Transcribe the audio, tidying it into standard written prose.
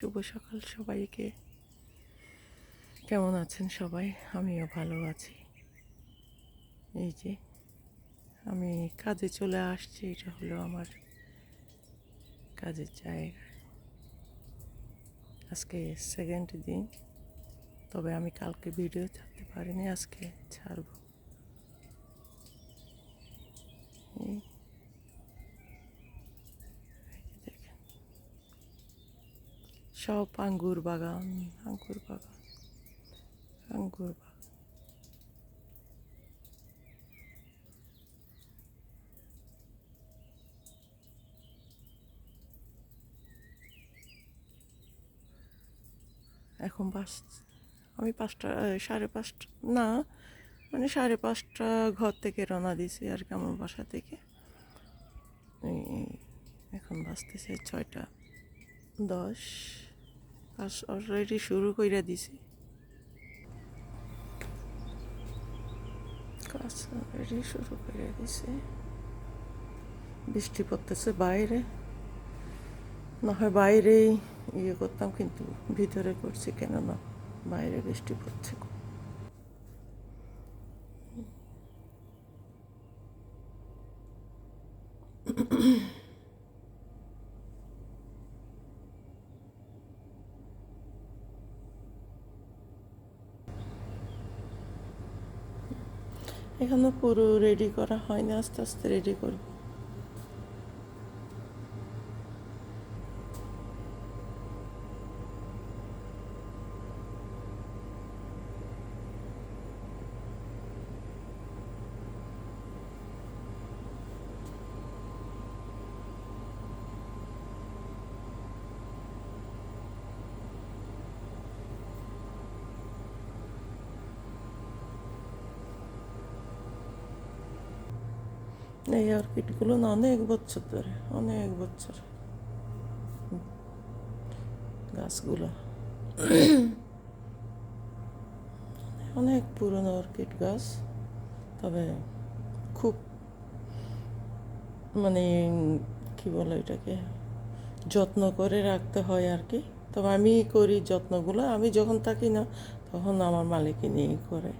শুভ সকাল সবাইকে। কেমন আছেন সবাই? আমিও ভালো আছি। এই যে আমি কাজে চলে আসছি, এটা হলো আমার কাজের জায়গা। আজকে সেকেন্ড দিন, তবে আমি কালকে ভিডিও ছাড়তে পারিনি, আজকে ছাড়ব। দেখেন সব আঙ্গুর বাগান, আঙ্গুর বাগান, আঙ্গুর বাগান। এখন আমি 5টা 5:30 না, মানে 5:30 ঘর থেকে রওনা দিছি আর কি, আমার বাসা থেকে। এখন বাজতেছে 6:10। কাজ অলরেডি শুরু কইরা দিছি, কাজ অলরেডি শুরু কইরা দিছি। বৃষ্টি পড়তেছে বাইরে, না হয় বাইরেই করতাম, কিন্তু ভিতরে করছি কেন না, বাইরে বৃষ্টি পড়ছে। এখনো পুরো রেডি করা হয়নি, আস্তে আস্তে রেডি করব। এই অর্কিডগুলো না অনেক বছর ধরে, অনেক বছর গাছগুলো, অনেক পুরনো অর্কিড গাছ। তবে খুব মানে কি বলে এটাকে, যত্ন করে রাখতে হয় আর কি। তবে আমি করি যত্নগুলো, আমি যখন থাকি না তখন আমার মালিকিনিই করে।